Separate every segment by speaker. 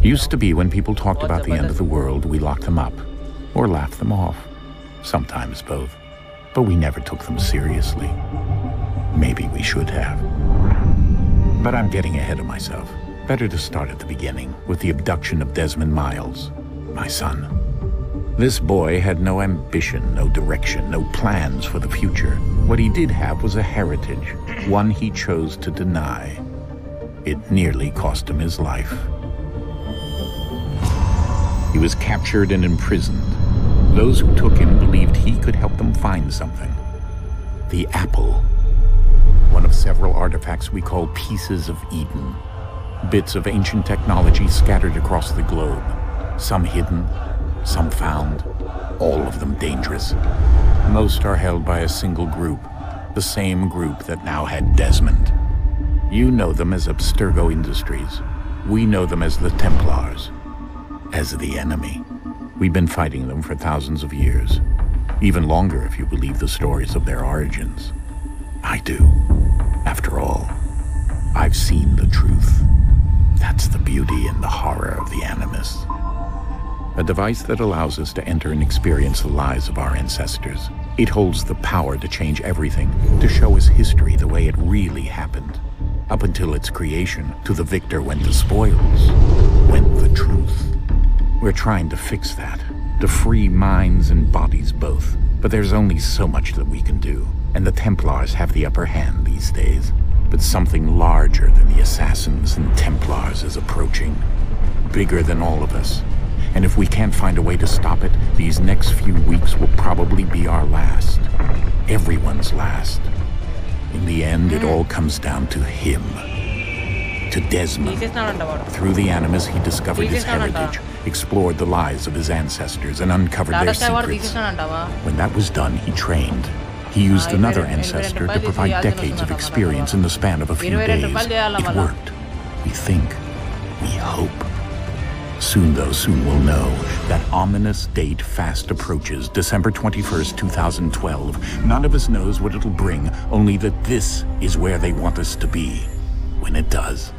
Speaker 1: Used to be when people talked about the end of the world, we locked them up or laughed them off. Sometimes both. But we never took them seriously. Maybe we should have. But I'm getting ahead of myself. Better to start at the beginning, with the abduction of Desmond Miles, my son. This boy had no ambition, no direction, no plans for the future. What he did have was a heritage, one he chose to deny. It nearly cost him his life. He was captured and imprisoned. Those who took him believed he could help them find something. The apple. One of several artifacts we call pieces of Eden. Bits of ancient technology scattered across the globe. Some hidden, some found, all of them dangerous. Most are held by a single group, the same group that now had Desmond. You know them as Abstergo Industries. We know them as the Templars. As the enemy. We've been fighting them for thousands of years. Even longer if you believe the stories of their origins. I do. After all, I've seen the truth. That's the beauty and the horror of the Animus. A device that allows us to enter and experience the lives of our ancestors. It holds the power to change everything, to show us history the way it really happened. Up until its creation, to the victor went the spoils, went the truth. We're trying to fix that, to free minds and bodies both. But there's only so much that we can do, and the Templars have the upper hand these days. But something larger than the Assassins and Templars is approaching, bigger than all of us. And if we can't find a way to stop it, these next few weeks will probably be our last. Everyone's last. In the end, it all comes down to him. To Desmond. Through the Animus, he discovered his heritage, explored the lives of his ancestors, and uncovered their secrets. When that was done, he trained. He used another ancestor to provide decades of experience in the span of a few days. It worked. We think. We hope. Soon, though, soon we'll know. That ominous date fast approaches, December 21st, 2012. None of us knows what it'll bring, only that this is where they want us to be. When it does.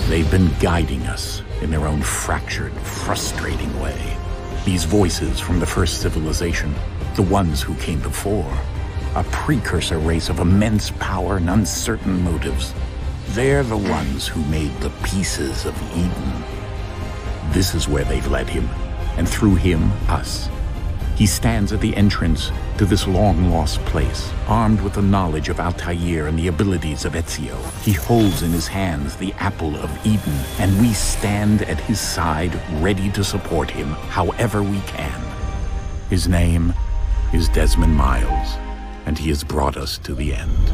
Speaker 1: They've been guiding us in their own fractured, frustrating way. These voices from the first civilization, the ones who came before, a precursor race of immense power and uncertain motives. They're the ones who made the pieces of Eden. This is where they've led him, and through him, us. He stands at the entrance to this long-lost place, armed with the knowledge of Altair and the abilities of Ezio. He holds in his hands the apple of Eden, and we stand at his side, ready to support him however we can. His name is Desmond Miles, and he has brought us to the end.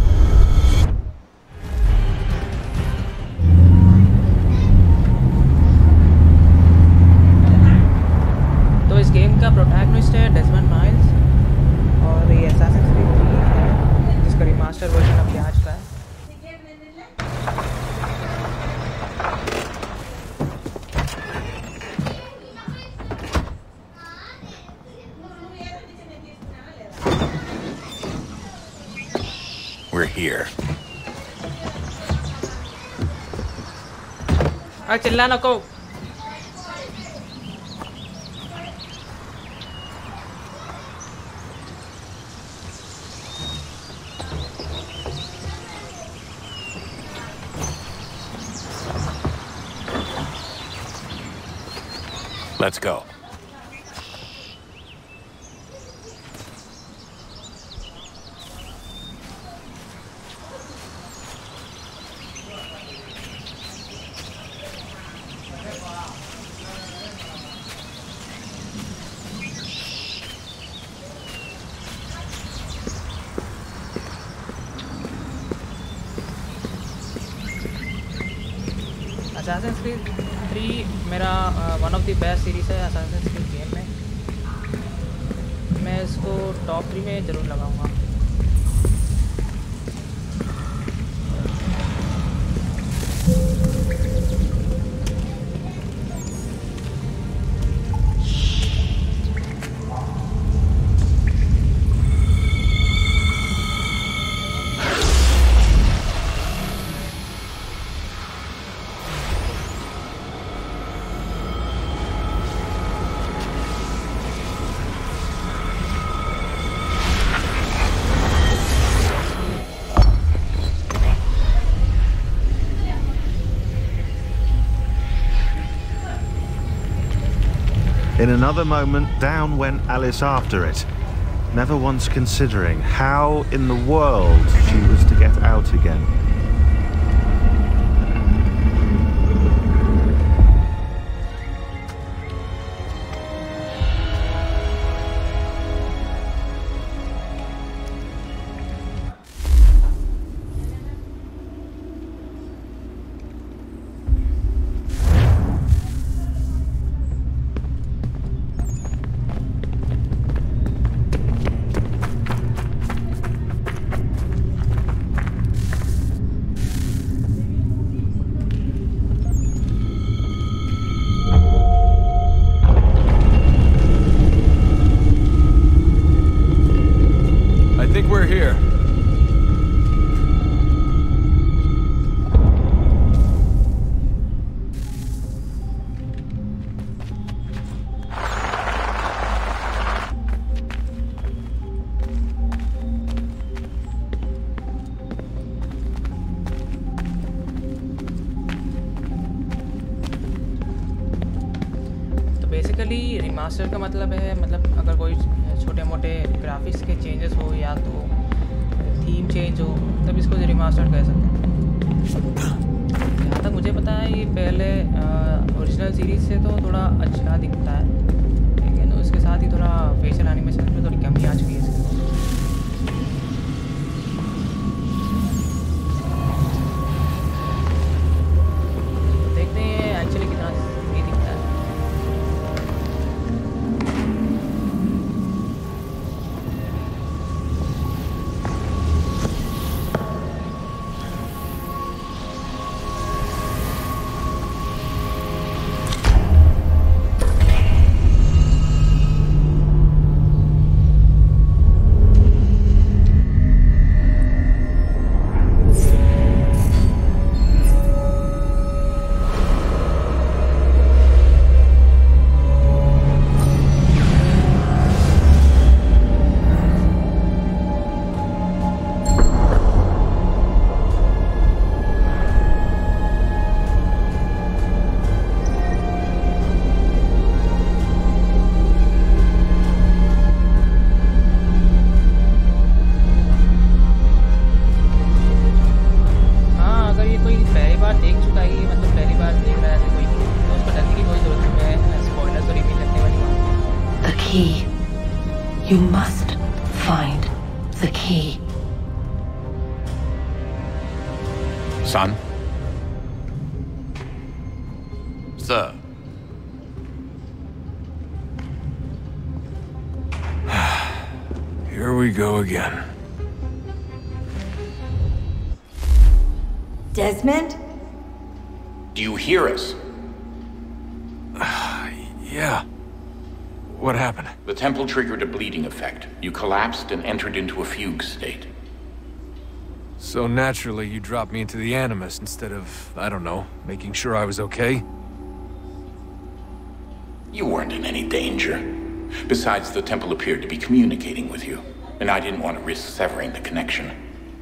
Speaker 2: तो इस game का protagonist है Desmond miles और ये Assassin's creed 3 है जिसका remaster version अभी आ चुका है।
Speaker 1: We're here.
Speaker 2: चिल्ला नको।
Speaker 1: Let's go.
Speaker 2: असैसिन्स क्रीड 3 मेरा one of the best series है असैसिन्स क्रीड गेम में। मैं इसको टॉप 3 में ज़रूर लगाऊंगा।
Speaker 3: In another moment, down went Alice after it, never once considering how in the world she was to get out again.
Speaker 4: We're here.
Speaker 2: तो basically remaster का मतलब है, मतलब अगर कोई छोटे मोटे ग्राफिक्स के चेंजेस हो या तो थीम चेंज हो तब इसको रिमास्टर्ड कह सकते हैं। जहाँ तक मुझे पता है ये पहले ओरिजिनल सीरीज से तो थोड़ा अच्छा दिखता है, लेकिन उसके साथ ही थोड़ा फेशियल एनिमेशन में थोड़ी कमी आ चुकी है इसकी। तो देखते हैं एक्चुअली कितना ये दिखता है।
Speaker 5: You must find the key.
Speaker 1: Son?
Speaker 4: Sir. Here we go again.
Speaker 6: Desmond?
Speaker 1: Do you hear us?
Speaker 4: Yeah. What happened?
Speaker 1: The temple triggered a bleeding effect. You collapsed and entered into a fugue state.
Speaker 4: So naturally, you dropped me into the Animus instead of, I don't know, making sure I was okay?
Speaker 1: You weren't in any danger. Besides, the temple appeared to be communicating with you, and I didn't want to risk severing the connection.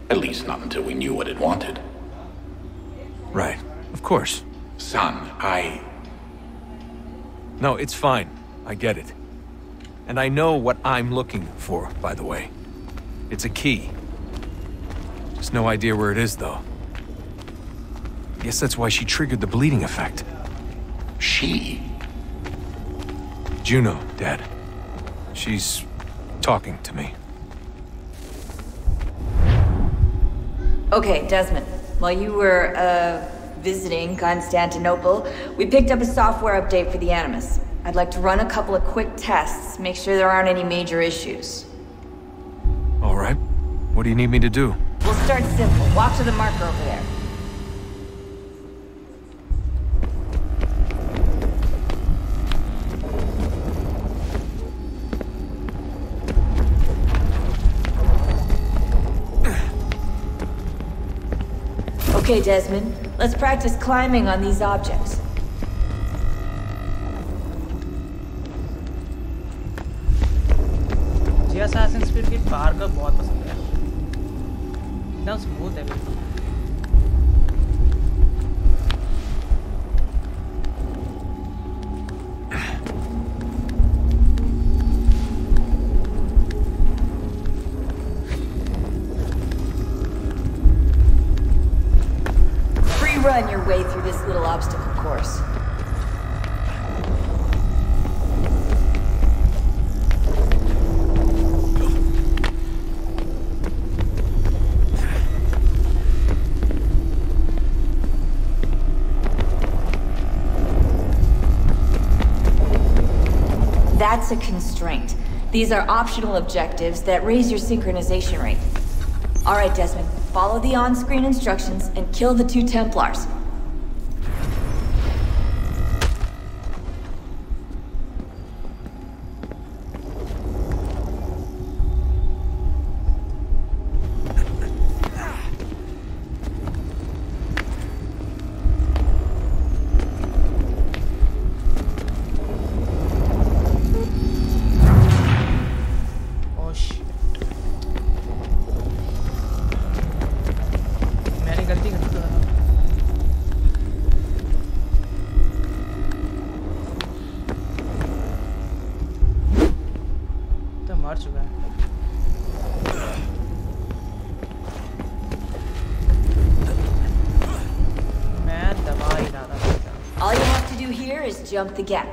Speaker 1: At least not until we knew what it wanted.
Speaker 4: Right. Of course.
Speaker 1: Son,
Speaker 4: No, it's fine. I get it. And I know what I'm looking for, by the way. It's a key. Just no idea where it is, though. I guess that's why she triggered the bleeding effect.
Speaker 1: She?
Speaker 4: Juno, Dad. She's talking to me.
Speaker 6: Okay, Desmond. While you were, visiting Constantinople, we picked up a software update for the Animus. I'd like to run a couple of quick tests, make sure there aren't any major issues.
Speaker 4: All right. What do you need me to do?
Speaker 6: We'll start simple. Walk to the marker over there. Okay, Desmond. Let's practice climbing on these objects.
Speaker 2: मुझे Assassin's Creed की Parker बहुत पसंद है, एकदम smooth है बिल्कुल।
Speaker 6: That's a constraint. These are optional objectives that raise your synchronization rate. Alright, Desmond. Follow the on-screen instructions and kill the 2 Templars. Jump the gap.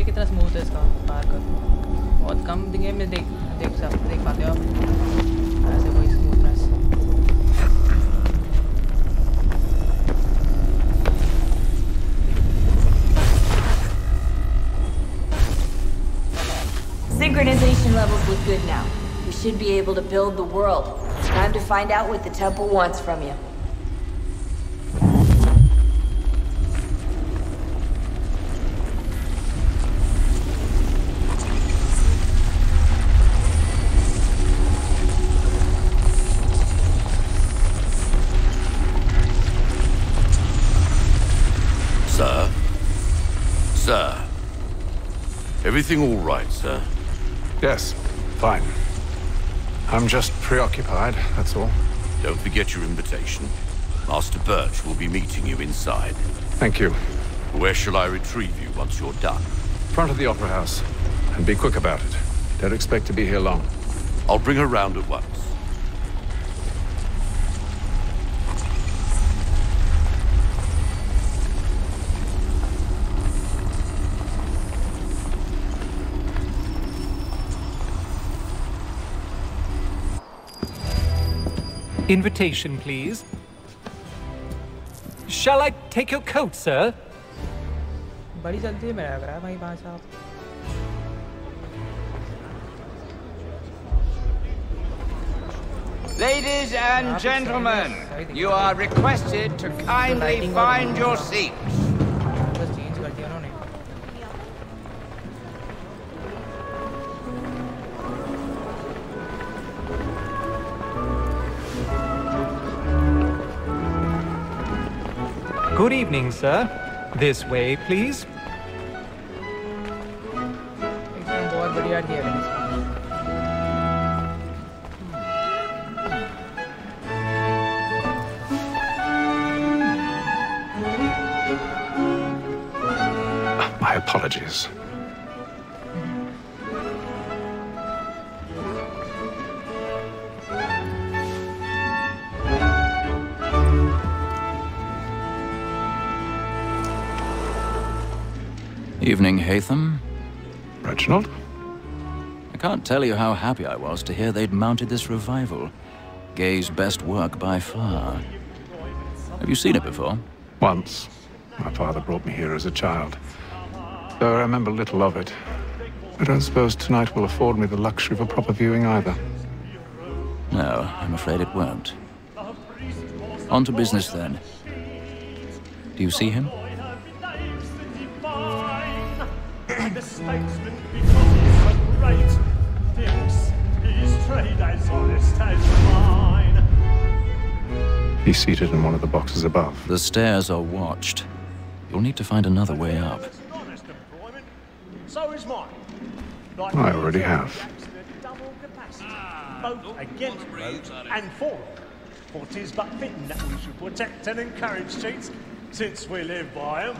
Speaker 2: कितना smooth है इसका पार कर बहुत कम गेम में देख पाते हो आप ऐसे कोई smoothness
Speaker 6: Synchronization levels look good now. We should be able to build the world. Time to find out what the temple wants from you.
Speaker 7: Sir. Everything all right, sir?
Speaker 8: Yes, fine. I'm just preoccupied, that's all.
Speaker 7: Don't forget your invitation. Master Birch will be meeting you inside.
Speaker 8: Thank you.
Speaker 7: Where shall I retrieve you once you're done?
Speaker 8: Front of the Opera House. And be quick about it. Don't expect to be here long.
Speaker 7: I'll bring her round at once.
Speaker 9: Invitation, please. Shall I take your coat, sir?
Speaker 2: बड़ी जल्दी में लग रहा है भाई भाई साहब
Speaker 10: Ladies and gentlemen, you are requested to kindly find your seats.
Speaker 2: बस चेंज कर दिया उन्होंने
Speaker 9: Good evening, sir. This way, please.
Speaker 2: एकदम बहुत बढ़िया दिया है
Speaker 8: My apologies.
Speaker 11: Evening, Haytham.
Speaker 8: Reginald?
Speaker 11: I can't tell you how happy I was to hear they'd mounted this revival. Gay's best work by far. Have you seen it before?
Speaker 8: Once. My father brought me here as a child. Though I remember little of it. I don't suppose tonight will afford me the luxury of a proper viewing either.
Speaker 11: No, I'm afraid it won't. On to business then. Do you see him?
Speaker 12: The statesman, because he's so great, thinks his trade as honest as mine.
Speaker 8: He's seated in one of the boxes above.
Speaker 11: The stairs are watched. You'll need to find another way up.
Speaker 12: So is mine.
Speaker 8: I already have.
Speaker 12: Double capacity, both against roads and for them. For 'tis but fitting that we should protect and encourage cheats, since we live by them.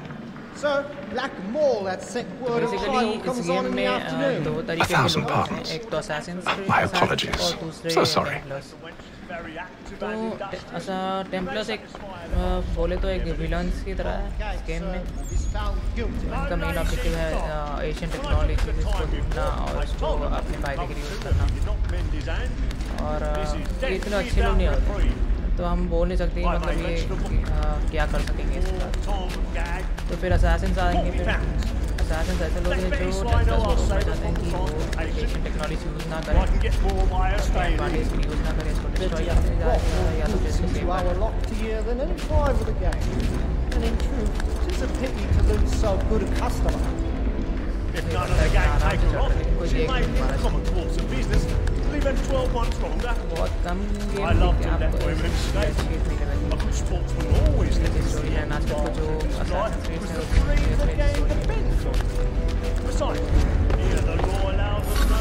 Speaker 13: Sir, Black Mole had sent word of trial comes on in the afternoon.
Speaker 8: 1,000 pardons.
Speaker 2: एक तो Assassins
Speaker 8: My apologies.
Speaker 2: और दूसरे
Speaker 8: So sorry.
Speaker 2: Templars. तो ऐसा Templars एक बोले तो एक विलन्स की तरह है इस गेम में। उनका मेन ऑब्जेक्टिव है एशियन टेक्नोलॉजी को ढूंढना और उसको अपने फायदे के लिए यूज़ करना। और ये इतने अच्छे लोग नहीं होते, तो हम बोल नहीं सकते मतलब ये क्या कर सकेंगे इसके बाद। तो फिर असैसिन्स आएंगे, फिर असैसिन्स ऐसे लोग हैं जो टेम्पलर्स को रोकना चाहते हैं कि वो एशियन टेक्नोलॉजी यूज़ ना करें, एडवांटेज की यूज़ ना करें, इसको डिस्ट्रॉय करने जाएगा या तो फिर इसको सेव करें।
Speaker 13: And in truth, it is a pity to lose so good a customer.
Speaker 12: If none of the gang take her off, she may be a common course of business. Leave them 12 months longer. I love to let women escape. A good sportsman always lets the end start to right, because the freedom of the game depends on it. Besides, here the law allows us no.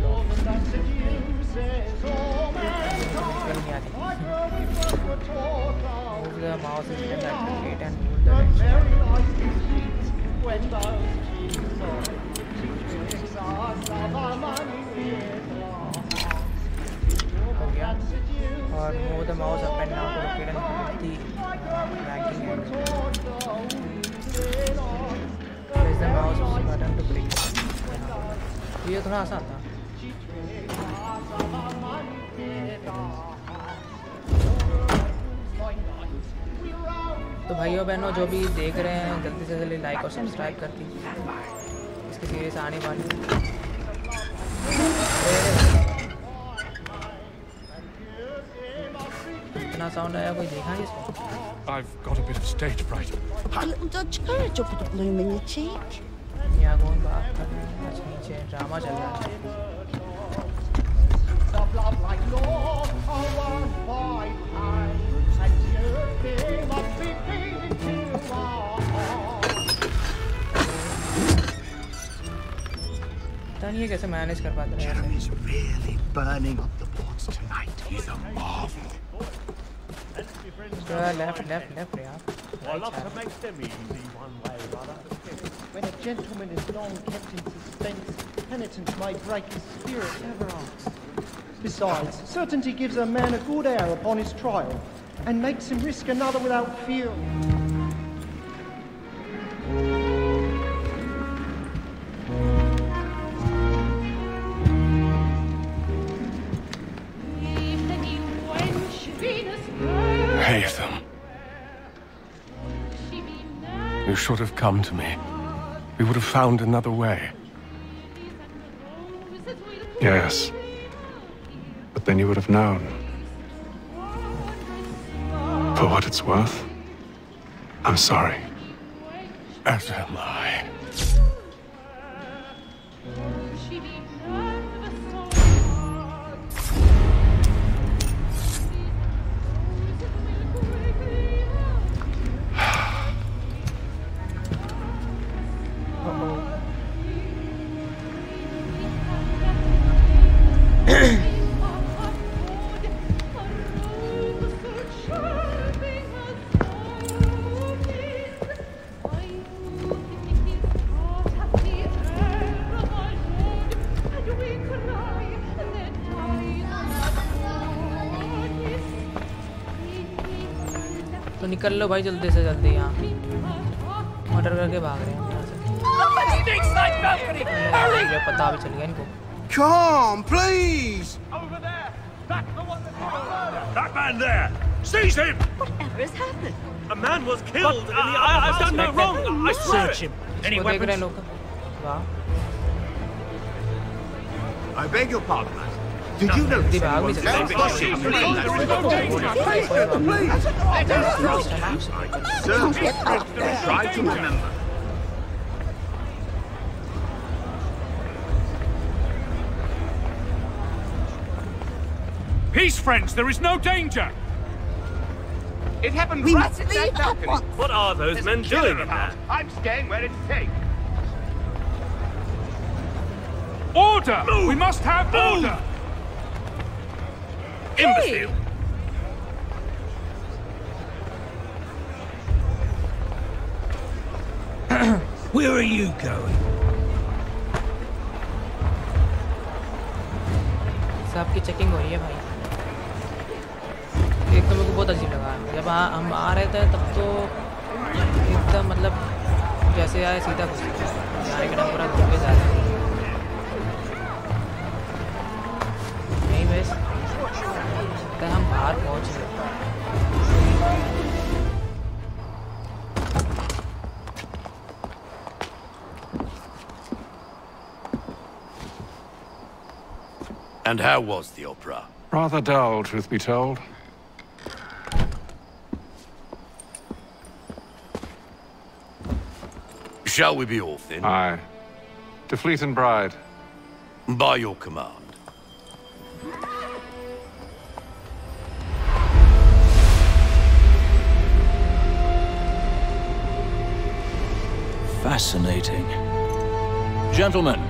Speaker 12: More than that to you, says all mankind. I grow with what we're taught of.
Speaker 2: Move the mouse and activate and move the direction.
Speaker 13: When those cheeks are of our money
Speaker 2: हो गया और move the mouse up and down to rotate and hold the ranking and press the mouse button to break. ये थोड़ा आसान था। तो भाइयों बहनों जो भी देख रहे हैं जल्दी से जल्दी लाइक और सब्सक्राइब कर दीजिए, इसकी सीरीज आने वाली है। इतना साउंड आया, कोई देखा है इसको?
Speaker 4: I've got a bit of stage fright.
Speaker 14: A little Dutch courage up with the bloom in your cheek.
Speaker 2: यहाँ कौन बात कर रहे हैं? अच्छा नीचे ड्रामा चल रहा है। पता नहीं ये कैसे मैनेज कर पाते हैं।
Speaker 15: Jeremy's really burning up the boards tonight. He's a marvel.
Speaker 2: Left यार।
Speaker 12: I love to make them easy one way, brother.
Speaker 13: When a gentleman is long kept in suspense, penitence may break his spirit ever after. Besides, certainty gives a man a good air upon his trial, and makes him risk another without fear.
Speaker 16: Haytham. You should have come to me. We would have found another way.
Speaker 8: Yes. But then you would have known. For what it's worth, I'm sorry.
Speaker 16: As am I.
Speaker 2: तो निकल लो भाई जल्दी से जल्दी, यहाँ murder करके भाग रहे हैं यहाँ से। पता भी चल गया इनको।
Speaker 15: Come, please!
Speaker 12: Over there! That's the one that man there! Seize him!
Speaker 14: Whatever has happened?
Speaker 12: A man was killed in the I've done no wrong! I swear! Search him! Any weapons?
Speaker 2: वाह।
Speaker 15: I beg your pardon, lad. Did you notice anyone stand by him? I can certainly try to remember.
Speaker 12: Peace, friends! There is no danger!
Speaker 10: It happened
Speaker 14: We
Speaker 10: right
Speaker 14: must
Speaker 10: at
Speaker 14: leave
Speaker 10: that
Speaker 14: at
Speaker 10: balcony.
Speaker 14: once.
Speaker 12: What are those men doing in there?
Speaker 10: I'm staying where it's safe.
Speaker 12: Order! Move. We must have order! Imbecile!
Speaker 17: Where are you going?
Speaker 2: सबकी checking हो रही है भाई। एक तो मेरे को बहुत अजीब लगा जब हम आ रहे थे तब तो एकदम मतलब जैसे आए सीधा घुस जाने के टाइम पूरा घूम के जा रहे हैं। नहीं बस तो हम बाहर पहुँच गए।
Speaker 7: And how was the opera?
Speaker 8: Rather dull, truth be told.
Speaker 7: Shall we be off then?
Speaker 8: Aye. To Fleet and Bride.
Speaker 7: By your command.
Speaker 11: Fascinating. Gentlemen,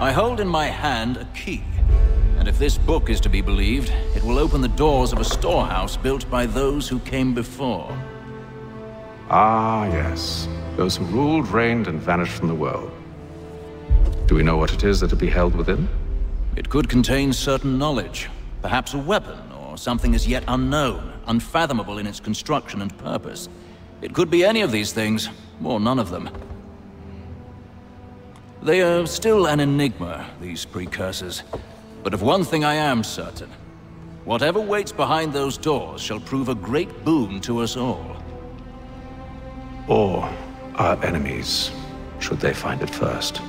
Speaker 11: I hold in my hand a key. And if this book is to be believed, it will open the doors of a storehouse built by those who came before.
Speaker 8: Ah, yes. Those who ruled, reigned, and vanished from the world. Do we know what it is that will be held within?
Speaker 11: It could contain certain knowledge. Perhaps a weapon, or something as yet unknown, unfathomable in its construction and purpose. It could be any of these things, or none of them. They are still an enigma, these precursors. But of one thing I am certain. Whatever waits behind those doors shall prove a great boon to us all.
Speaker 8: Or our enemies, should they find it first.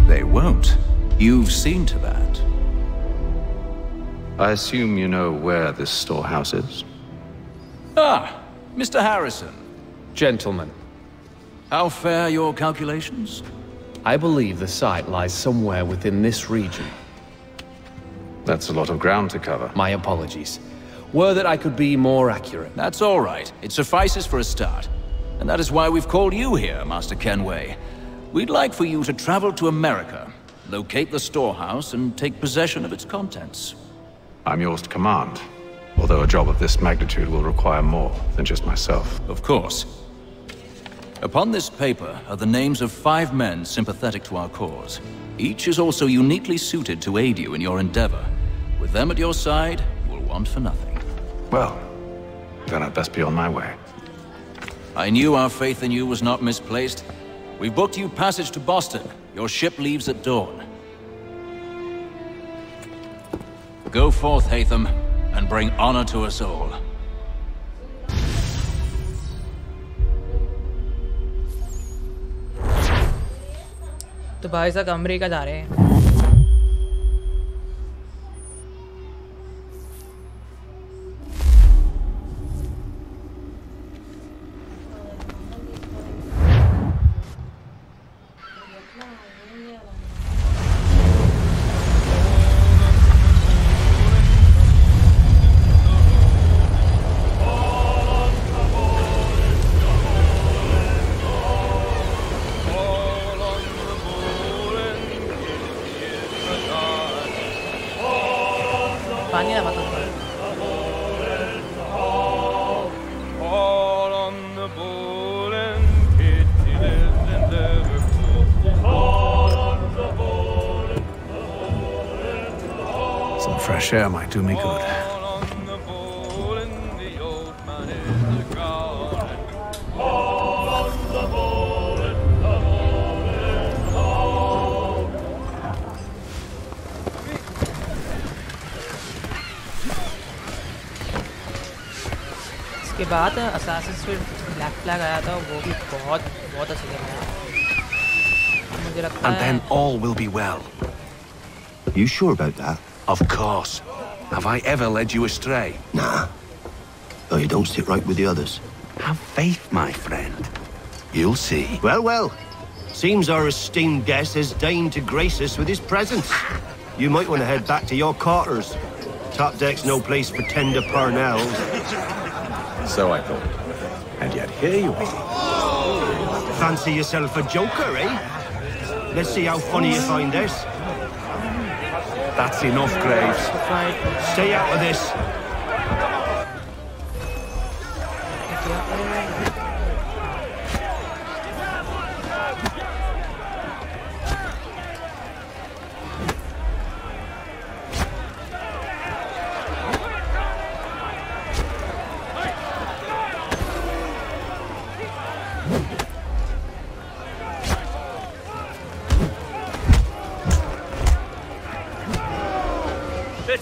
Speaker 11: They won't. You've seen to that.
Speaker 8: I assume you know where this storehouse is?
Speaker 11: Ah, Mr. Harrison.
Speaker 18: Gentlemen.
Speaker 11: How fare your calculations?
Speaker 18: I believe the site lies somewhere within this region.
Speaker 8: That's a lot of ground to cover.
Speaker 18: My apologies. Were that I could be more accurate.
Speaker 11: That's all right. It suffices for a start. And that is why we've called you here, Master Kenway. We'd like for you to travel to America, locate the storehouse, and take possession of its contents.
Speaker 8: I'm yours to command. Although a job of this magnitude will require more than just myself.
Speaker 11: Of course. Upon this paper are the names of 5 men sympathetic to our cause. Each is also uniquely suited to aid you in your endeavor. With them at your side, you will want for nothing.
Speaker 8: Well, then I'd best be on my way.
Speaker 11: I knew our faith in you was not misplaced. We booked you passage to Boston. Your ship leaves at dawn. Go forth, Hatham, and bring honor to us all.
Speaker 2: तो भाई साहब America जा रहे हैं। पानी ना बता
Speaker 8: Some fresh air might do me good.
Speaker 2: इसके बाद असासिन्स क्रीड ब्लैक फ्लैग आया था वो भी बहुत अच्छा लगा मुझे लगता है
Speaker 19: And then all will be well.
Speaker 15: You sure about that?
Speaker 19: Of course. Have I ever led you astray?
Speaker 15: Nah. Though you don't sit right with the others.
Speaker 19: Have faith, my friend. You'll see.
Speaker 15: Well, well. Seems our esteemed guest has deigned to grace us with his presence. You might want to head back to your quarters. Top deck's no place for tender parnells.
Speaker 19: So I thought. And yet here you are.
Speaker 15: Fancy yourself a joker, eh? Let's see how funny you find this.
Speaker 19: That's enough, Graves.
Speaker 15: Stay out of this.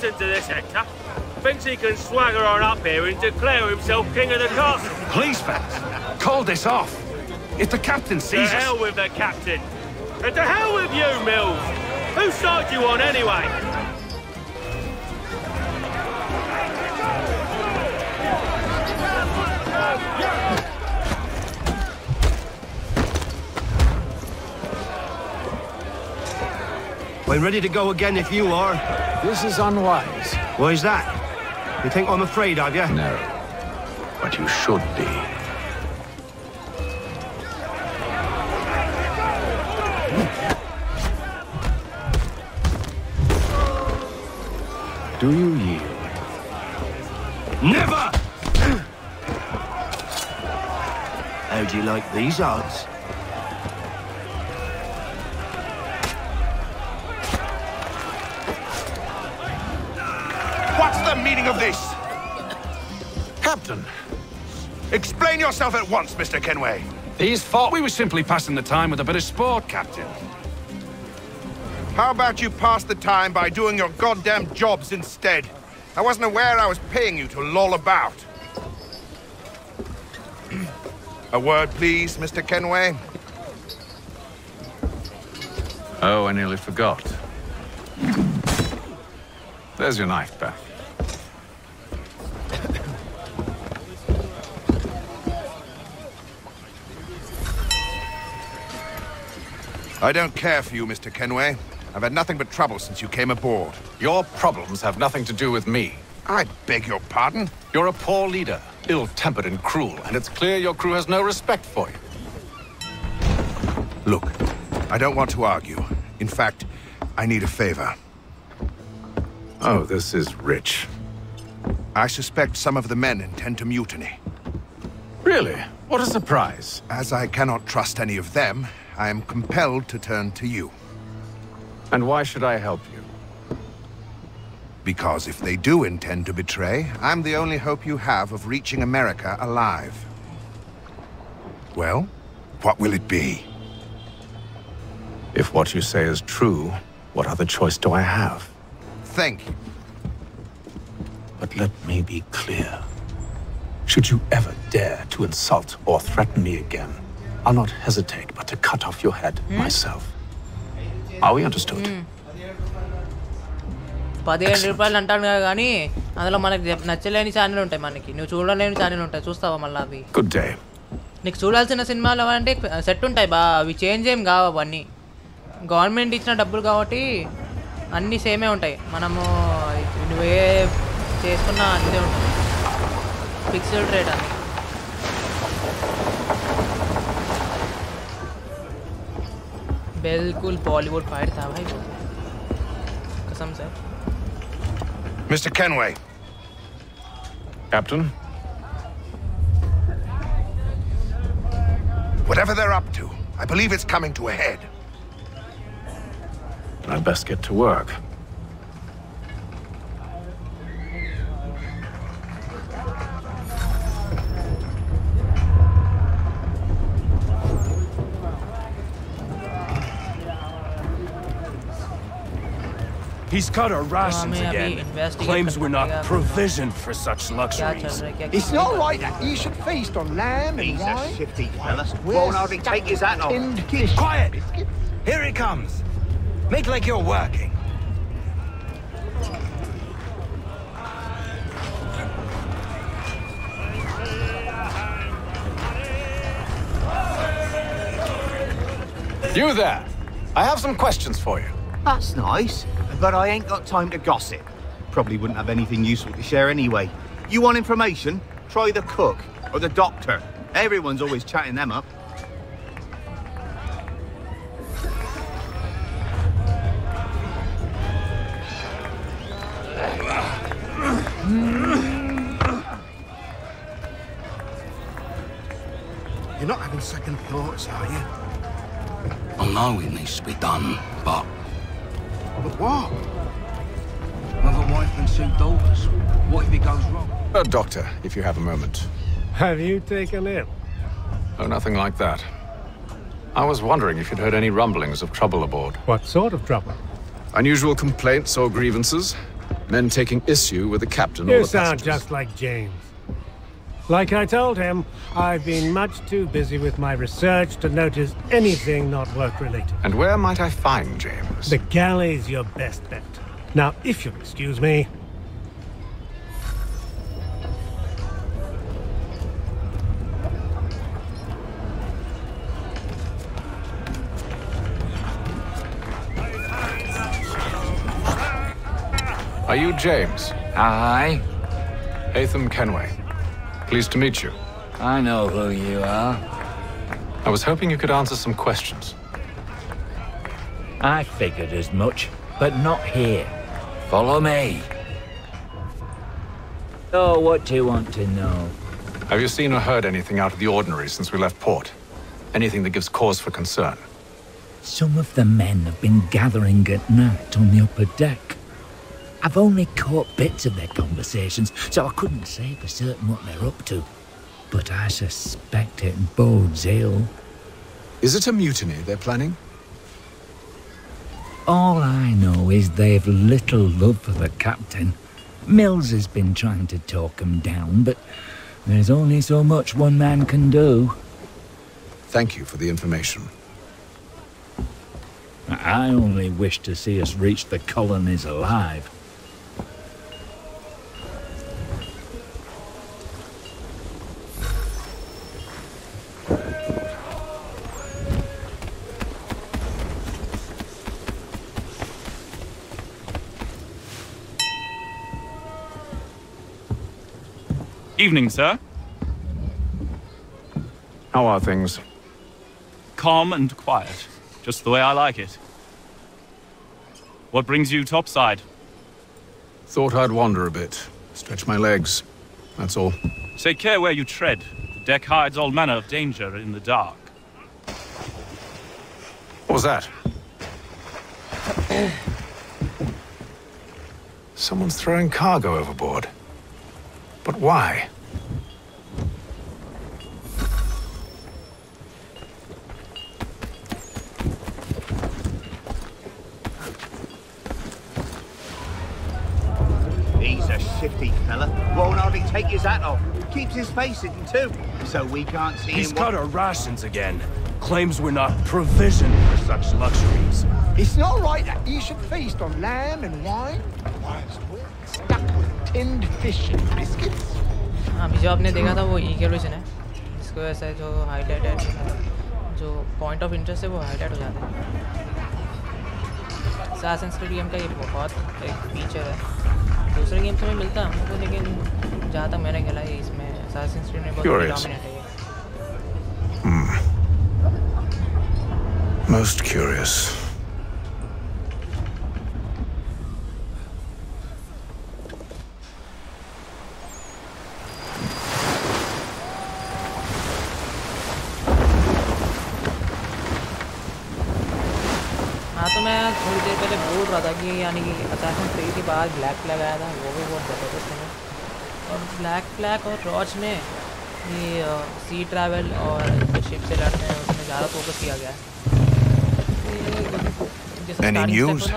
Speaker 12: Listen to this, Hector. Thinks he can swagger on up here and declare himself king of the castle.
Speaker 8: Please, fellas, call this off. If the captain sees us...
Speaker 12: To hell with the captain. And to hell with you, Mills. Whose side you on, anyway?
Speaker 15: I'm ready to go again if you are.
Speaker 8: This is unwise.
Speaker 15: Why is that? You think I'm afraid of you?
Speaker 8: No. But you should be. Do you yield?
Speaker 15: Never! How do you like these odds?
Speaker 17: What's the meaning of this?
Speaker 8: Captain!
Speaker 17: Explain yourself at once, Mr. Kenway.
Speaker 8: These thought we were simply passing the time with a bit of sport, Captain.
Speaker 17: How about you pass the time by doing your goddamn jobs instead? I wasn't aware I was paying you to loll about. A word, please, Mr. Kenway.
Speaker 8: Oh, I nearly forgot. There's your knife, Beth.
Speaker 17: I don't care for you, Mr. Kenway. I've had nothing but trouble since you came aboard.
Speaker 8: Your problems have nothing to do with me.
Speaker 17: I beg your pardon?
Speaker 8: You're a poor leader, ill-tempered and cruel, and it's clear your crew has no respect for you.
Speaker 17: Look, I don't want to argue. In fact, I need a favor.
Speaker 8: Oh, this is rich.
Speaker 17: I suspect some of the men intend to mutiny.
Speaker 8: Really? What a surprise.
Speaker 17: As I cannot trust any of them, I am compelled to turn to you.
Speaker 8: And why should I help you?
Speaker 17: Because if they do intend to betray, I'm the only hope you have of reaching America alive. Well, what will it be?
Speaker 8: If what you say is true, what other choice do I have?
Speaker 17: Thank you.
Speaker 8: But let me be clear. Should you ever dare to insult or threaten me again, I'll not hesitate but to cut off your head myself. Are we understood?
Speaker 2: 17 రూపాయలు అంటాను కానీ అందులో మనకి నచ్చలేని channel ఉంటాయి మనకి నువ్వు చూడలేని channel ఉంటాయి చూస్తావా మళ్ళీ అవి
Speaker 8: గుడ్ డే
Speaker 2: నీకు చూడాల్సిన సినిమాలు అంటే సెట్ ఉంటాయి బా అవి చేంజ్ ఏం కావు అవన్నీ గవర్నమెంట్ ఇచ్చిన డబ్బులు కాబట్టి అన్నీ సేమే ఉంటాయి మనము నువ్వే చేసుకున్నా అంతే ఉంటుంది ఫిక్స్డ్ రేట్ అని बिल्कुल बॉलीवुड फाइट था भाई कसम से
Speaker 17: Mr. Kenway.
Speaker 8: Captain?
Speaker 17: Whatever they're up to, I believe it's coming to a head.
Speaker 8: I'd best get to work.
Speaker 20: He's cut our rations again. Claims we're not provisioned for such luxuries.
Speaker 21: It's not right that you should feast on lamb and
Speaker 10: He's
Speaker 21: wine.
Speaker 10: a shifty fella. Won't hardly take his hat off.
Speaker 20: Quiet! Here he comes. Make like you're working.
Speaker 8: You there! I have some questions for you.
Speaker 10: That's nice, but I ain't got time to gossip.
Speaker 21: Probably wouldn't have anything useful to share anyway.
Speaker 10: You want information? Try the cook or the doctor. Everyone's always chatting them up.
Speaker 17: You're not having second thoughts, are you?
Speaker 7: I know it needs to be done, but...
Speaker 17: But what?
Speaker 7: I've got a wife and 2 daughters. What if it goes wrong?
Speaker 8: Doctor, if you have a moment.
Speaker 16: Have you taken ill?
Speaker 8: Oh, nothing like that. I was wondering if you'd heard any rumblings of trouble aboard.
Speaker 16: What sort of trouble?
Speaker 8: Unusual complaints or grievances?
Speaker 19: Men taking issue with the captain or
Speaker 3: You
Speaker 19: the
Speaker 3: sound
Speaker 19: passengers.
Speaker 3: just like James. Like I told him, I've been much too busy with my research to notice anything not work-related.
Speaker 19: And where might I find James?
Speaker 3: The galley's your best bet. Now, if you'll excuse me...
Speaker 19: Are you James?
Speaker 22: Aye.
Speaker 19: Hatham Kenway. Pleased to meet you.
Speaker 22: I know who you are.
Speaker 19: I was hoping you could answer some questions.
Speaker 22: I figured as much, but not here. Follow me. So, what do you want to know?
Speaker 19: Have you seen or heard anything out of the ordinary since we left port? Anything that gives cause for concern?
Speaker 22: Some of the men have been gathering at night on the upper deck. I've only caught bits of their conversations, so I couldn't say for certain what they're up to. But I suspect it bodes ill.
Speaker 19: Is it a mutiny they're planning?
Speaker 22: All I know is they've little love for the captain. Mills has been trying to talk him down, but there's only so much one man can do.
Speaker 19: Thank you for the information.
Speaker 22: I only wish to see us reach the colonies alive.
Speaker 23: Evening, sir.
Speaker 19: How are things?
Speaker 23: Calm and quiet. Just the way I like it. What brings you topside?
Speaker 19: Thought I'd wander a bit. Stretch my legs. That's all.
Speaker 23: Take care where you tread. The deck hides all manner of danger in the dark.
Speaker 19: What was that? Someone's throwing cargo overboard. But why?
Speaker 21: He's a shifty fella. Won't hardly take his hat off. Keeps his face hidden too, so we can't see
Speaker 20: He's
Speaker 21: him.
Speaker 20: cut our rations again. Claims we're not provisioned for such luxuries.
Speaker 21: It's not right that he should feast on lamb and wine, whilst we're stuck with tinned fish and biscuits.
Speaker 2: अभी जो आपने देखा था वो eagle vision है, इसको ऐसा जो हाईलाइट है, जो पॉइंट ऑफ इंटरेस्ट है वो हाईलाइट हो जाता है। असैसिन्स क्रीड गेम का ये बहुत एक फीचर है, दूसरे गेम्स में मिलता है हमको, लेकिन जहाँ तक मैंने खेला है इसमें असैसिन्स क्रीड में बहुत डोमिनेट है।
Speaker 19: Most curious.
Speaker 2: हाँ तो मैं थोड़ी देर पहले बोल रहा था कि यानी कि असैसिन्स क्रीड के बाद ब्लैक फ्लैग आया था, वो भी बहुत ज़बरदस्त है। और ब्लैक फ्लैग और रॉच में ये सी ट्रैवल और शिप से लड़ते हैं उसमें ज़्यादा फोकस किया गया है।
Speaker 19: Any news?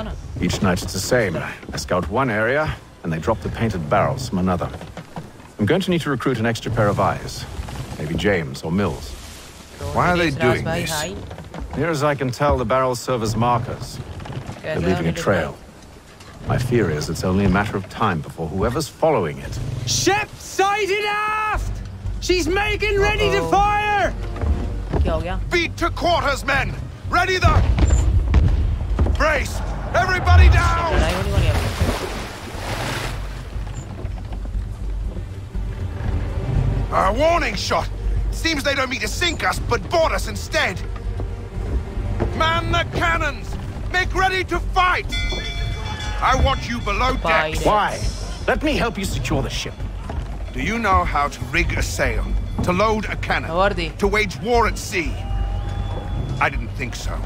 Speaker 19: Each night it's the same. I scout one area, and they drop the painted barrels from another. I'm going to need to recruit an extra pair of eyes. Maybe James or Mills.
Speaker 17: Why are they doing this?
Speaker 19: Near as I can tell, the barrels serve as markers. They're leaving a trail. My fear is it's only a matter of time before whoever's following it...
Speaker 10: Ship sighted aft! She's making ready to fire!
Speaker 17: Beat to quarters, men! Ready the... Brace! Everybody down! A warning shot! Seems they don't mean to sink us, but board us instead. Man the cannons! Make ready to fight! I want you below deck.
Speaker 1: Why? Let me help you secure the ship.
Speaker 17: Do you know how to rig a sail? To load a cannon? To wage war at sea? I didn't think so.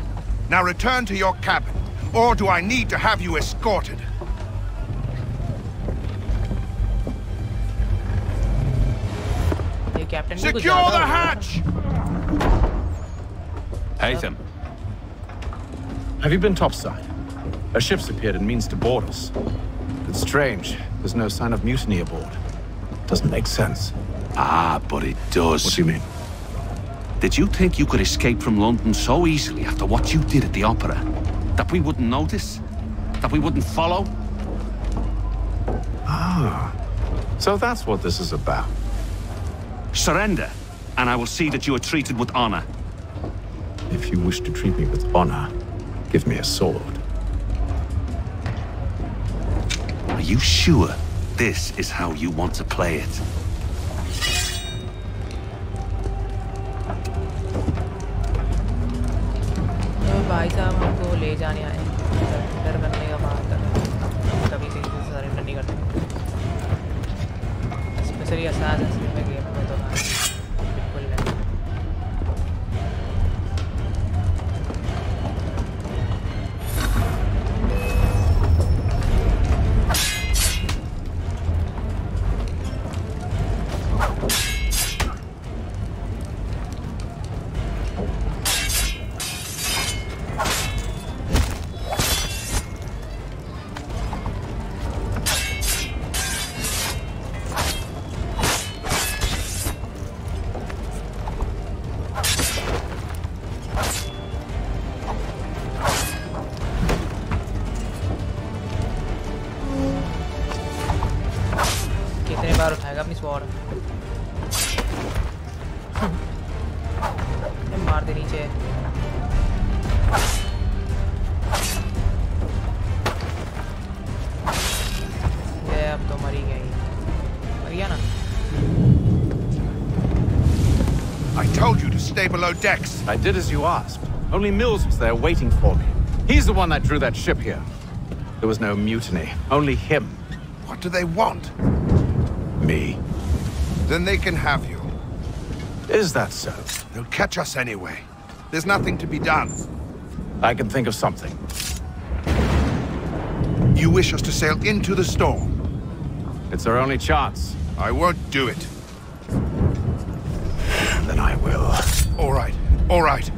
Speaker 17: Now return to your cabin. Or do I need to have you escorted? Secure the hatch!
Speaker 19: Hatham. Have you been topside? A ship's appeared and means to board us. It's Strange. There's no sign of mutiny aboard. Doesn't make sense.
Speaker 7: Ah, but it does.
Speaker 19: What do you mean?
Speaker 7: Did you think you could escape from London so easily after what you did at the opera? That we wouldn't notice? That we wouldn't follow?
Speaker 19: Ah. So that's what this is about.
Speaker 7: Surrender, and I will see that you are treated with honor.
Speaker 19: If you wish to treat me with honor, give me a sword.
Speaker 7: Are you sure this is how you want to play it?
Speaker 2: भाई साहब हमको ले जाने आए डर करने का बात कर कभी किसी से सरेंडर नहीं करते स्पेशली असासिन्स में गेम में तो बिल्कुल नहीं उठाएगा अपनी स्वॉर्ड मार दे नीचे ये अब तो मरी गई मर गया ना
Speaker 17: I told you to stay below decks.
Speaker 19: I did as you asked. Only Mills was there waiting for me. He's the one that drew that ship here. There was no mutiny, only him.
Speaker 17: What do they want?
Speaker 19: Me.
Speaker 17: Then they can have you.
Speaker 19: Is that so?
Speaker 17: They'll catch us anyway. There's nothing to be done.
Speaker 19: I can think of something.
Speaker 17: You wish us to sail into the storm?
Speaker 19: It's our only chance.
Speaker 17: I won't do it.
Speaker 19: Then I will.
Speaker 17: All right. All right.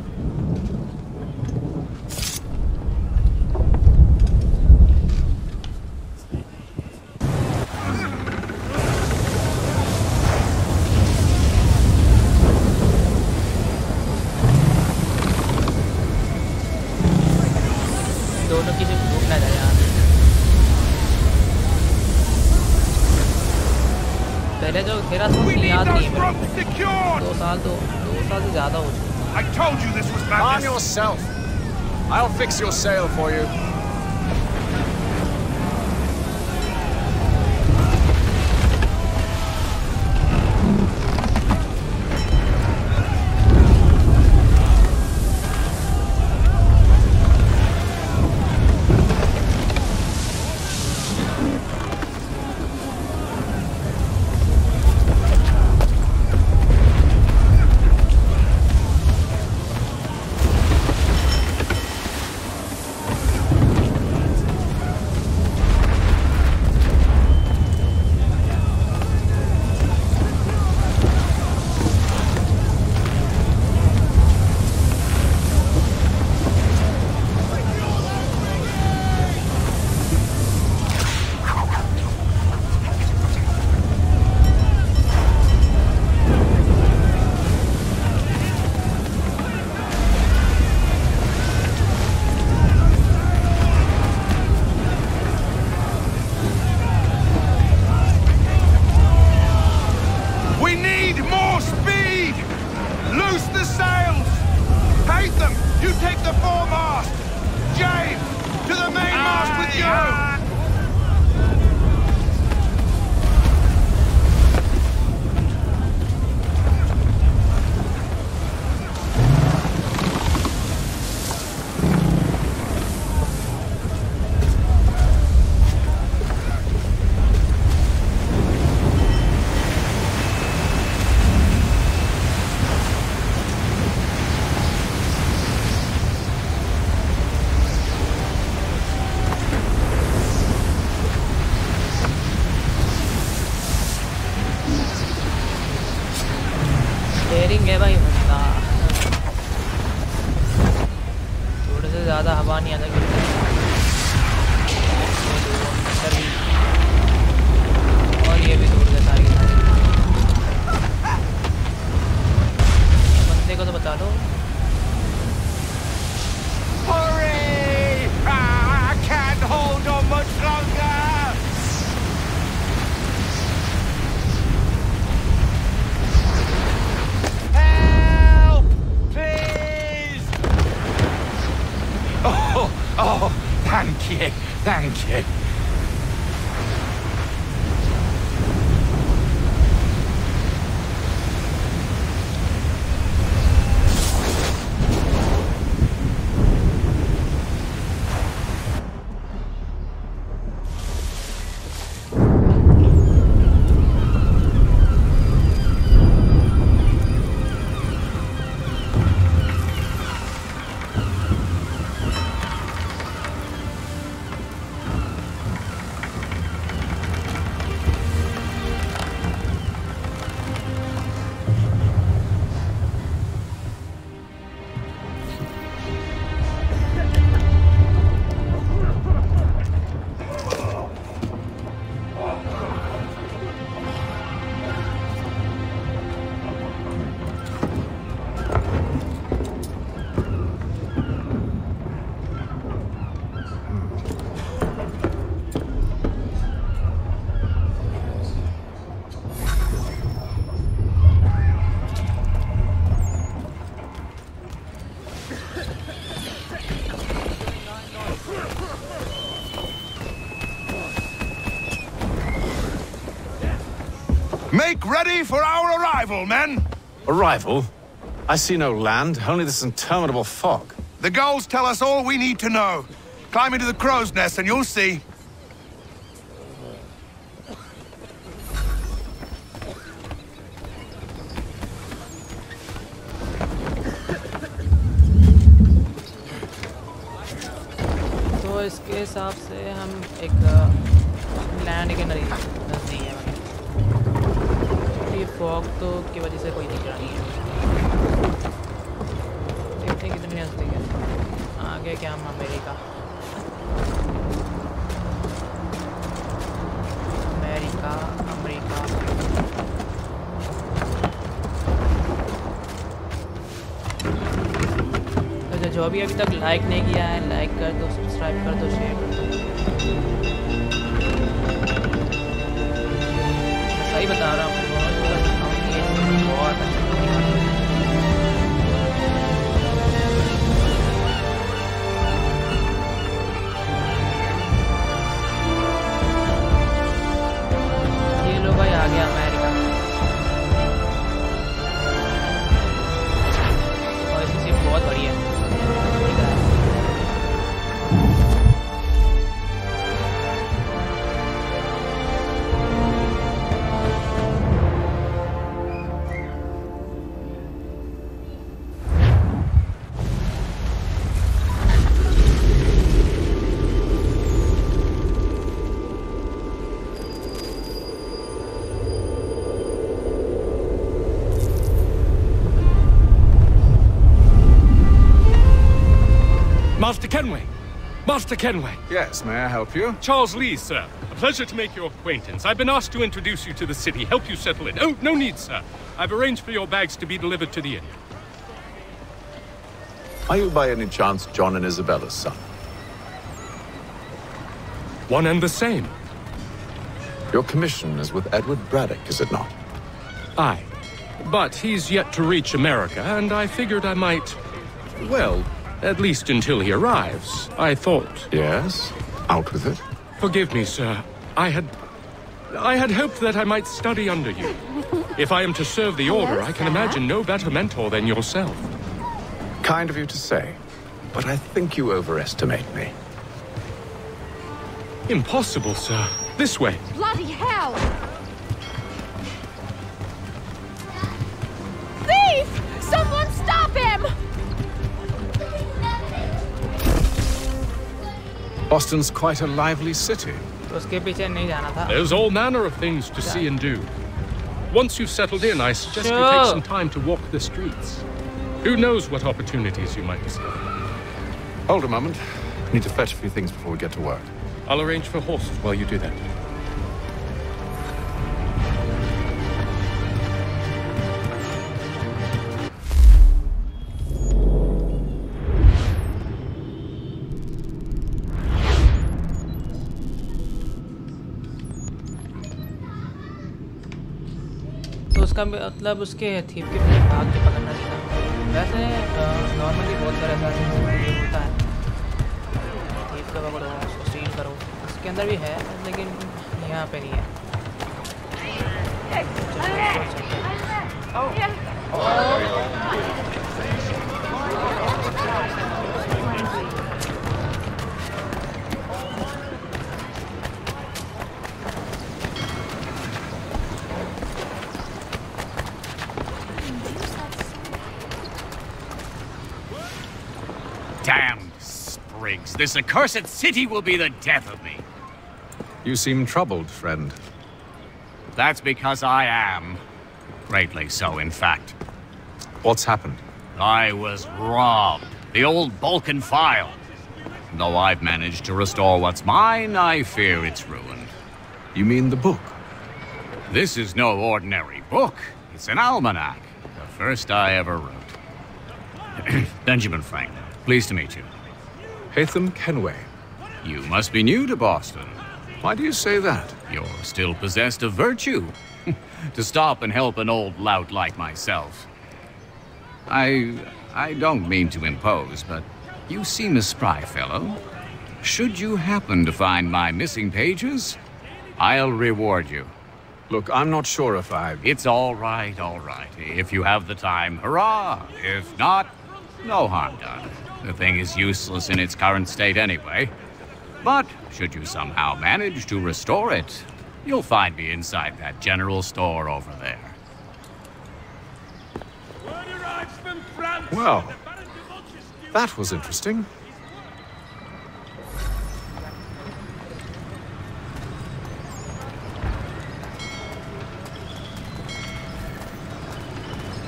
Speaker 2: दोनों की सिर्फ भूख ना जाए यार पहले जो तेरा याद नहीं है मेरे 2 साल से ज़्यादा हो चुका
Speaker 17: I told you this was madness.
Speaker 16: Arm yourself. I'll fix your sail for you.
Speaker 2: Sharing है भाई मसला थोड़े से ज़्यादा हवा नहीं आता क्योंकि
Speaker 20: Thank you. Thank you.
Speaker 17: Make ready for our arrival, men!
Speaker 19: Arrival? I see no land, only this interminable fog.
Speaker 17: The gulls tell us all we need to know. Climb into the crow's nest and you'll see.
Speaker 2: तो इसके हिसाब से हम एक land के नज़दीक है। ये फॉग तो की वजह से कोई दिख रहा नहीं है। देखते हैं कितने नज़दीक है। आगे क्या हम अमेरिका तो जो भी अभी तक लाइक नहीं किया है, लाइक कर दो, सब्सक्राइब कर दो, शेयर कर दो। मैं सही बता रहा हूँ, बहुत अच्छा। ये लो भाई, आ गया अमेरिका और इसकी सिर्फ बहुत बढ़िया है।
Speaker 16: Master Kenway! Master Kenway!
Speaker 19: Yes, may I help you?
Speaker 16: Charles Lee, sir. A pleasure to make your acquaintance. I've been asked to introduce you to the city, help you settle in. Oh, no need, sir. I've arranged for your bags to be delivered to the inn.
Speaker 19: Are you by any chance John and Isabella's son?
Speaker 16: One and the same.
Speaker 19: Your commission is with Edward Braddock, is it not?
Speaker 16: Aye. But he's yet to reach America, and I figured I might... well... at least until he arrives, I thought.
Speaker 19: Yes? Out with it.
Speaker 16: Forgive me, sir. I had hoped that I might study under you. If I am to serve the Order, I can imagine no better mentor than yourself.
Speaker 19: Kind of you to say, but I think you overestimate me.
Speaker 16: Impossible, sir. This way.
Speaker 5: Bloody hell! Thief! Someone stop him!
Speaker 19: Boston's quite a lively city.
Speaker 16: There's all manner of things to see and do. Once you've settled in, I suggest you take some time to walk the streets. Who knows what opportunities you might discover.
Speaker 19: Hold a moment. I need to fetch a few things before we get to work.
Speaker 16: I'll arrange for horses while you do that.
Speaker 2: उसका मतलब उसके thief के पीछे भाग के पकड़ना नहीं था। वैसे नॉर्मली बहुत सारे ऐसा होता है, थीप का पकड़ो इसके अंदर भी है लेकिन यहाँ पे नहीं है।
Speaker 1: Damned sprigs. This accursed city will be the death of me.
Speaker 19: You seem troubled, friend.
Speaker 1: That's because I am. Greatly so, in fact.
Speaker 19: What's happened?
Speaker 1: I was robbed. The old Balkan file. Though I've managed to restore what's mine, I fear it's ruined.
Speaker 19: You mean the book?
Speaker 1: This is no ordinary book. It's an almanac. The first I ever wrote. Benjamin Franklin. Pleased to meet you.
Speaker 19: Hatham Kenway.
Speaker 1: You must be new to Boston.
Speaker 19: Why do you say that?
Speaker 1: You're still possessed of virtue. To stop and help an old lout like myself. I don't mean to impose, but you seem a spry fellow. Should you happen to find my missing pages, I'll reward you.
Speaker 19: Look, I'm not sure if I...
Speaker 1: It's all right, all right. If you have the time, hurrah! If not, no harm done. The thing is useless in its current state anyway. But should you somehow manage to restore it, you'll find me inside that general store over there.
Speaker 19: Well, that was interesting.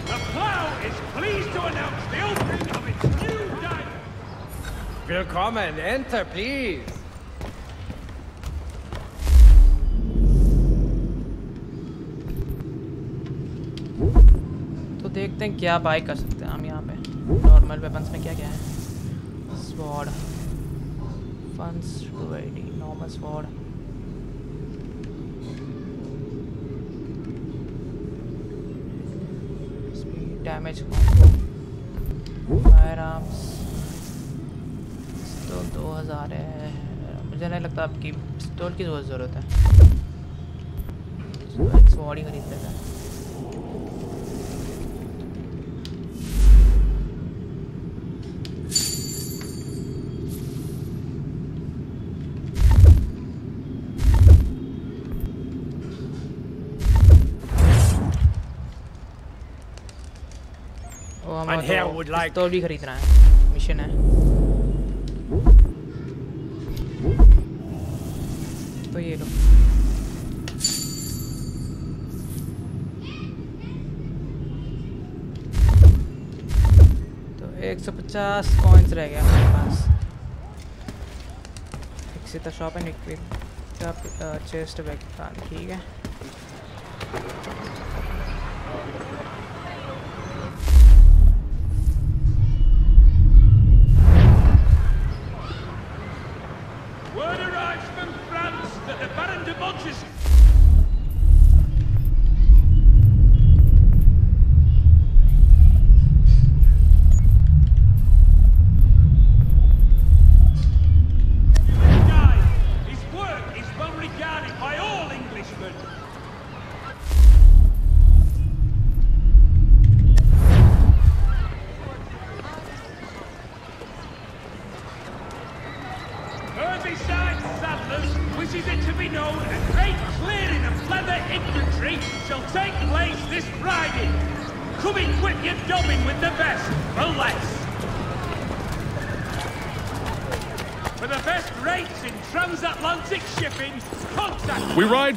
Speaker 12: The Plough is pleased to announce the opening of its new diner.
Speaker 4: Willkommen, enter, please.
Speaker 2: तो देखते हैं क्या bye कर सकते हैं हम यहाँ पे। नॉर्मल वेपन्स में क्या क्या है? स्वॉर्ड, फंस ready, normal sword, speed, damage, fire arms. पिस्तौल 2000 है। मुझे नहीं लगता आपकी पिस्तौल की बहुत ज़रूरत है। स्वॉर्ड ही खरीद लेता है।
Speaker 4: And here would like
Speaker 2: पिस्तौल भी खरीदना है, मिशन है। तो ये लो। तो 150 कॉइन्स रह गया हमारे पास। Fix the shop and equip chest bag, ठीक है।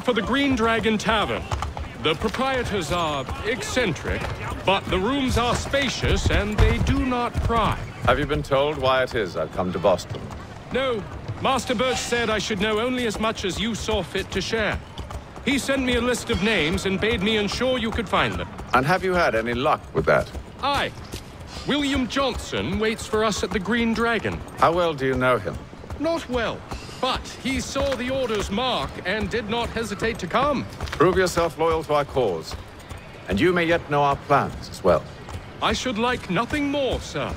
Speaker 16: For the Green Dragon Tavern. The proprietors are eccentric, but the rooms are spacious and they do not pry.
Speaker 19: Have you been told why it is I've come to Boston?
Speaker 16: No. Master Birch said I should know only as much as you saw fit to share. He sent me a list of names and bade me ensure you could find them.
Speaker 19: And have you had any luck with that?
Speaker 16: Aye. William Johnson waits for us at the Green Dragon.
Speaker 19: How well do you know him?
Speaker 16: Not well. But he saw the order's mark and did not hesitate to come.
Speaker 19: Prove yourself loyal to our cause. And you may yet know our plans as well.
Speaker 16: I should like nothing more, sir.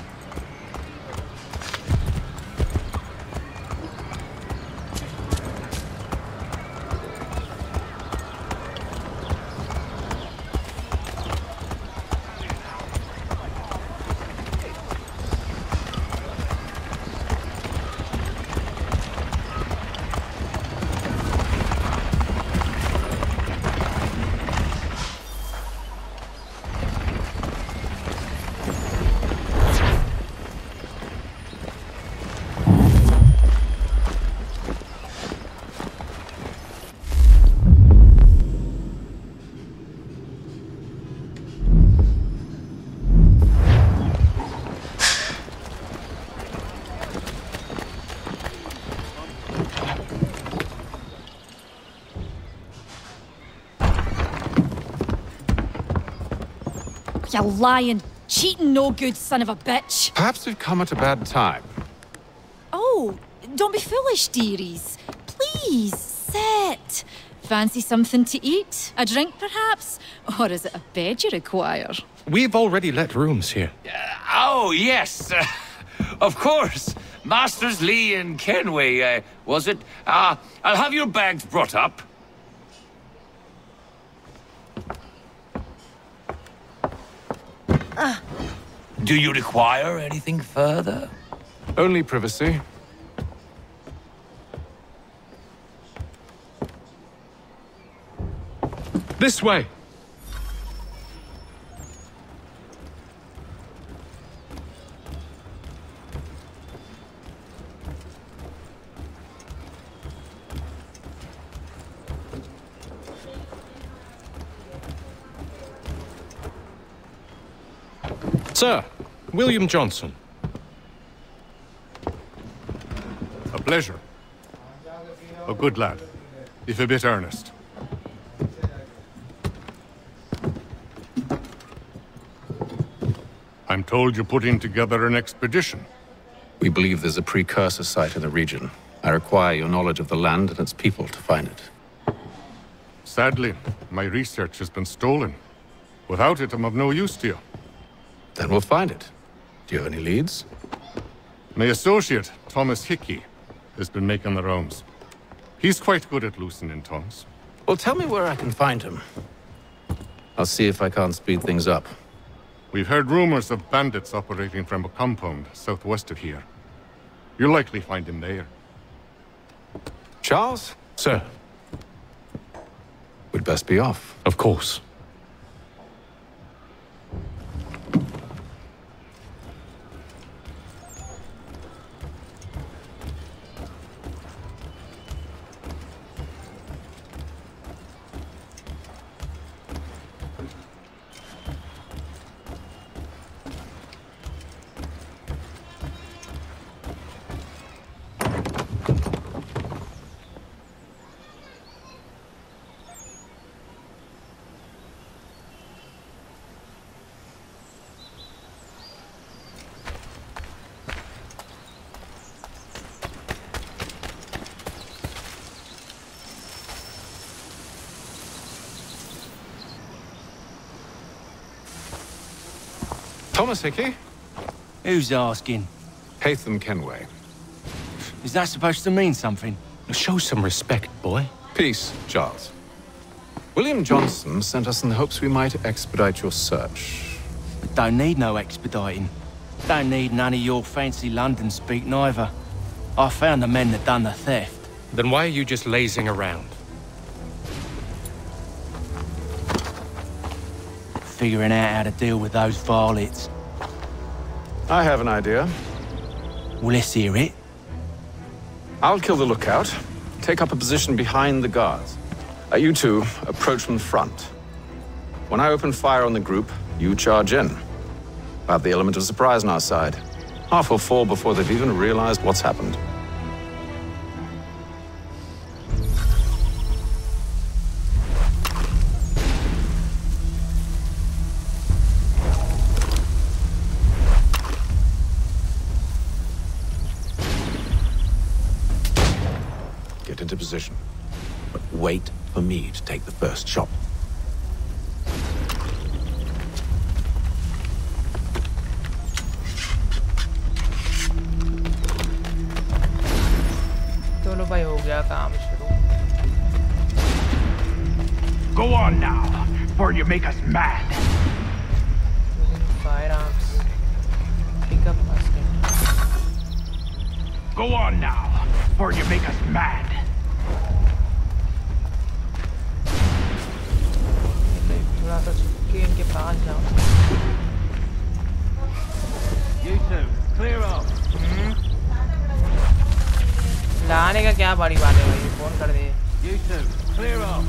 Speaker 6: You lying, cheating, no good son of a bitch.
Speaker 19: Perhaps we've come at a bad time.
Speaker 6: Oh, don't be foolish, dearies. Please, sit. Fancy something to eat? A drink, perhaps? Or is it a bed you require?
Speaker 9: We've already let rooms here.
Speaker 13: Oh, yes. Of course. Masters Lee and Kenway, was it? I'll have your bags brought up. Do you require anything further?
Speaker 19: Only privacy.
Speaker 9: This way. Sir, William Johnson.
Speaker 24: A pleasure. A good lad, if a bit earnest. I'm told you're putting together an expedition.
Speaker 19: We believe there's a precursor site in the region. I require your knowledge of the land and its people to find it.
Speaker 24: Sadly, my research has been stolen. Without it, I'm of no use to you.
Speaker 19: Then we'll find it. Do you have any leads?
Speaker 24: My associate, Thomas Hickey, has been making the rounds. He's quite good at loosening tongues.
Speaker 19: Well, tell me where I can find him. I'll see if I can't speed things up.
Speaker 24: We've heard rumors of bandits operating from a compound southwest of here. You'll likely find him there.
Speaker 19: Charles?
Speaker 9: Sir.
Speaker 19: We'd best be off.
Speaker 9: Of course.
Speaker 19: Thomas Hickey?
Speaker 20: Who's asking?
Speaker 19: Haytham Kenway.
Speaker 20: Is that supposed to mean something?
Speaker 9: Show some respect, boy.
Speaker 19: Peace, Charles. William Johnson sent us in the hopes we might expedite your search.
Speaker 20: We don't need no expediting. Don't need none of your fancy London speak neither. I found the men that done the theft.
Speaker 9: Then why are you just lazing around?
Speaker 20: Figuring out how to deal with those varlets.
Speaker 19: I have an idea.
Speaker 20: Well, let's hear it.
Speaker 19: I'll kill the lookout. Take up a position behind the guards. You two approach from the front. When I open fire on the group, you charge in. We'll have the element of surprise on our side. Half will fall before they've even realized what's happened. Get into position, but wait for me to take the first shot.
Speaker 21: Go on now, before you make us mad.
Speaker 2: Using firearms. Pick up musket.
Speaker 21: Go on now, before you make us mad.
Speaker 2: थोड़ा सा छुपके इनके पास जाओ.
Speaker 10: You two, clear off.
Speaker 2: लाने का क्या बड़ी बात है भाई, फोन कर दे.
Speaker 10: You two, clear off.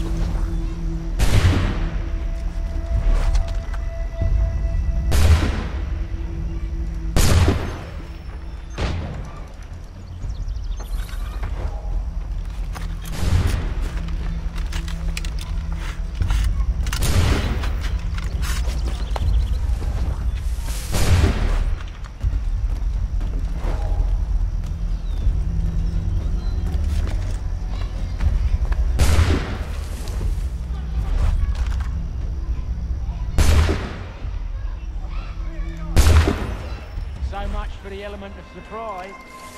Speaker 20: the element of surprise.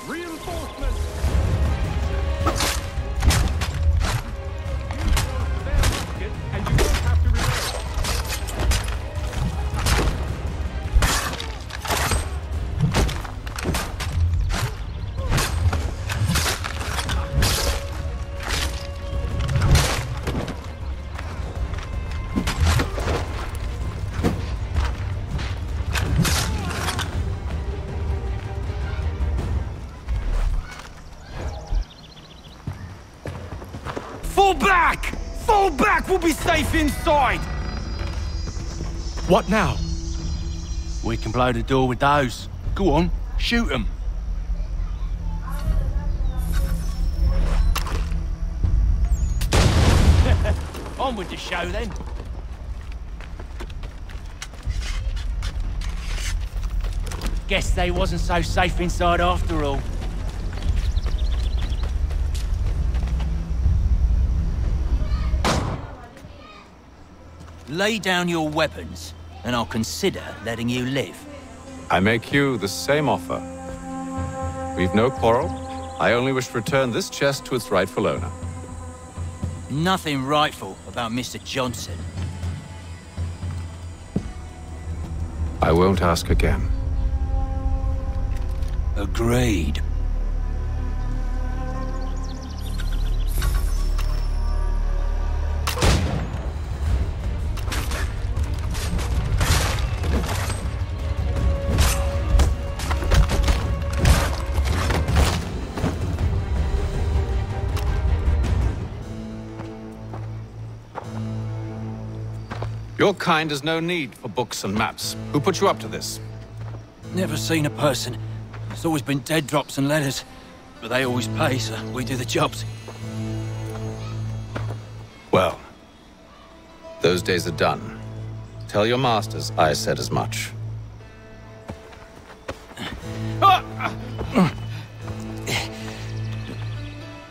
Speaker 12: Reinforcements! And you won't have to reload.
Speaker 20: Fall back! Fall back! We'll be safe inside!
Speaker 9: What now?
Speaker 20: We can blow the door with those. Go on, shoot them. On with the show then. Guess they wasn't so safe inside after all.
Speaker 11: Lay down your weapons, and I'll consider letting you live.
Speaker 19: I make you the same offer. We've no quarrel. I only wish to return this chest to its rightful owner.
Speaker 11: Nothing rightful about Mr. Johnson.
Speaker 19: I won't ask again.
Speaker 11: Agreed.
Speaker 19: Your kind has no need for books and maps. Who put you up to this?
Speaker 11: Never seen a person. It's always been dead drops and letters. But they always pay, so we do the jobs.
Speaker 19: Well, those days are done. Tell your masters I said as much.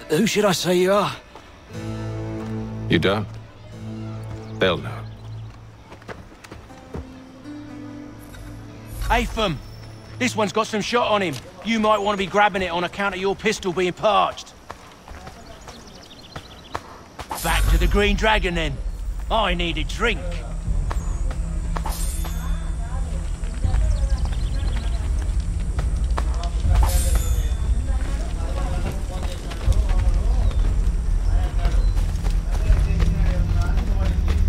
Speaker 11: Who should I say you are?
Speaker 19: You don't? They'll know.
Speaker 20: Atham, this one's got some shot on him. You might want to be grabbing it on account of your pistol being parched. Back to the Green Dragon then. I need a drink.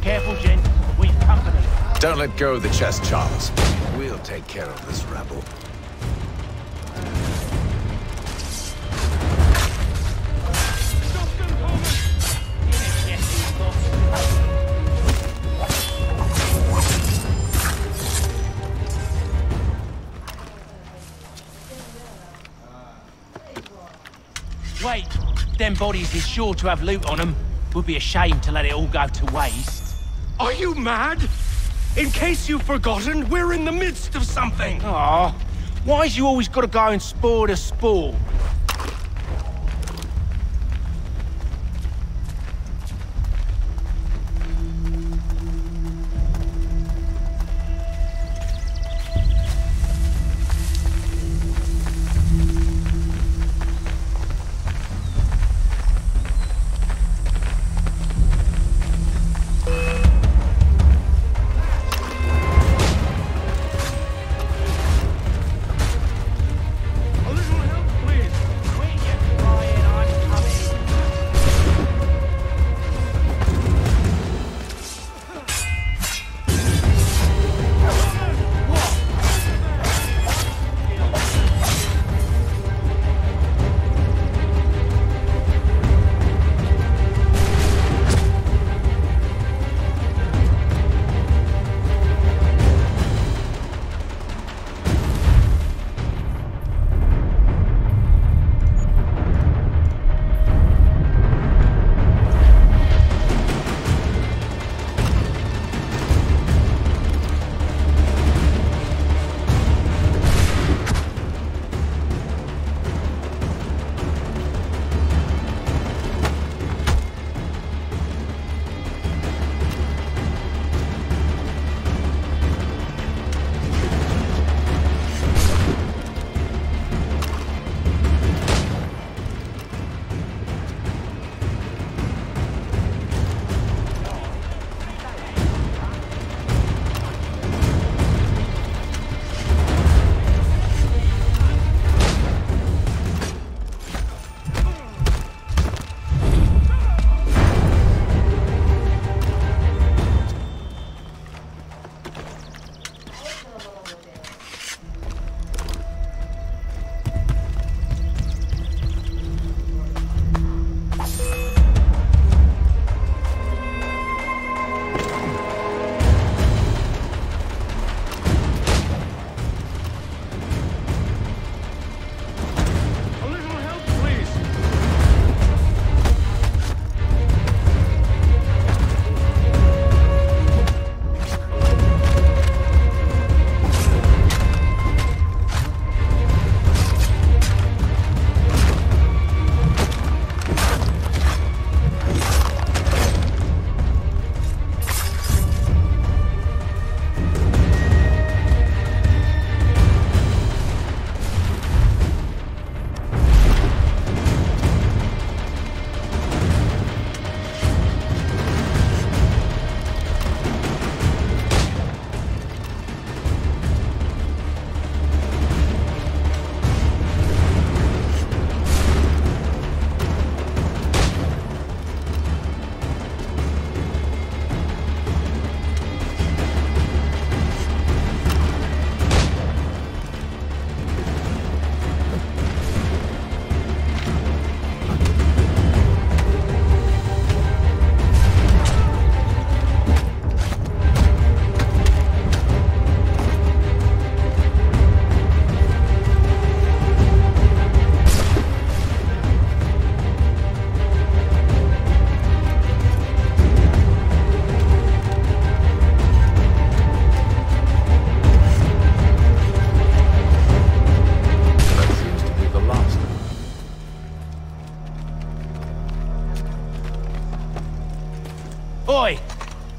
Speaker 20: Careful, Jen. We've company.
Speaker 8: Don't let go of the chest, Charles. We'll take care of this rebel.
Speaker 20: Wait, them bodies is sure to have loot on them. Would be a shame to let it all go to waste.
Speaker 9: Are you mad? In case you've forgotten, we're in the midst of something.
Speaker 20: Aw, why's you always gotta go and spoil the sport?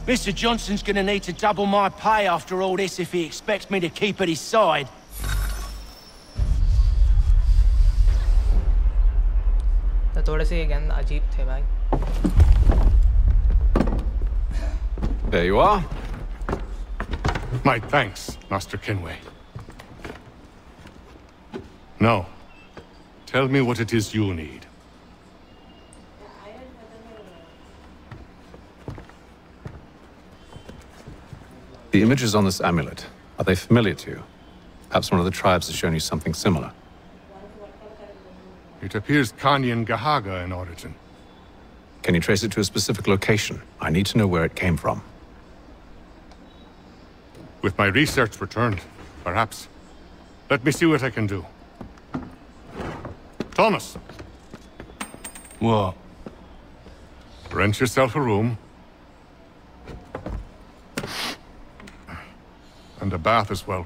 Speaker 20: Mr. Johnson's gonna need to double my pay after all this if he expects me to keep at his side.
Speaker 2: तो थोड़े से again अजीब थे भाई.
Speaker 19: There you are.
Speaker 24: My thanks, Master Kenway. Now, tell me what it is you need.
Speaker 19: The images on this amulet, are they familiar to you? Perhaps one of the tribes has shown you something similar.
Speaker 24: It appears Kanyan Gahaga in origin.
Speaker 19: Can you trace it to a specific location? I need to know where it came from.
Speaker 24: With my research returned, perhaps. Let me see what I can do. Thomas!
Speaker 20: What?
Speaker 24: Rent yourself a room. And a bath as well.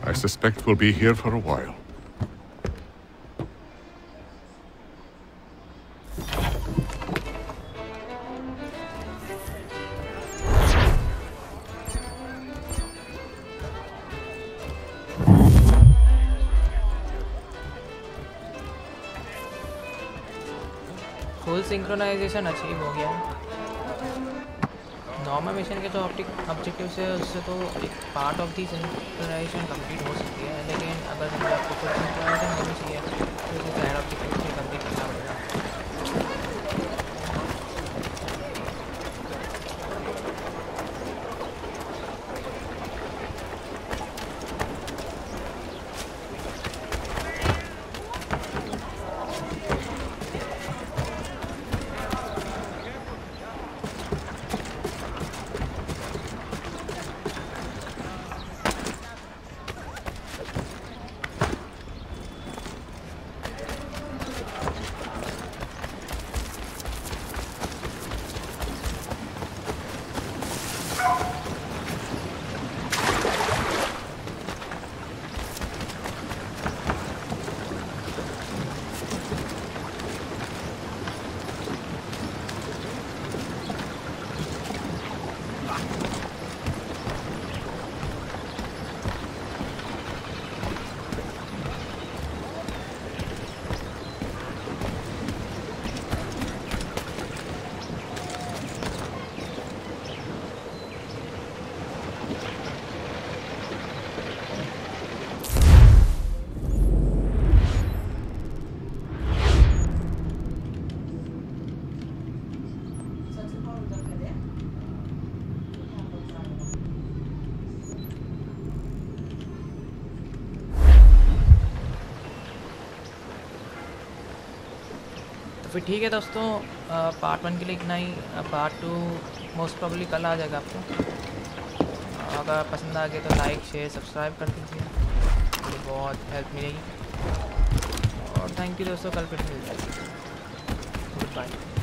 Speaker 24: I suspect we'll be here for a while.
Speaker 2: Full synchronisation achieve हो गया है. Normal mission के जो objective है उससे तो एक part of the synchronisation complete हो सकती है, लेकिन अगर मुझे आपको फुल सिंक्रोनाइजेशन होनी चाहिए तो उसे साइड ऑब्जेक्टिव से कंप्लीट करना पड़ेगा. फिर ठीक है दोस्तों, पार्ट 1 के लिए इतना ही. पार्ट 2 मोस्ट प्रॉब्ली कल आ जाएगा आपको. अगर पसंद आ गया तो लाइक शेयर सब्सक्राइब कर दीजिए, मुझे बहुत हेल्प मिलेगी. और थैंक यू दोस्तों, कल फिर मिल जाएगी. Good bye.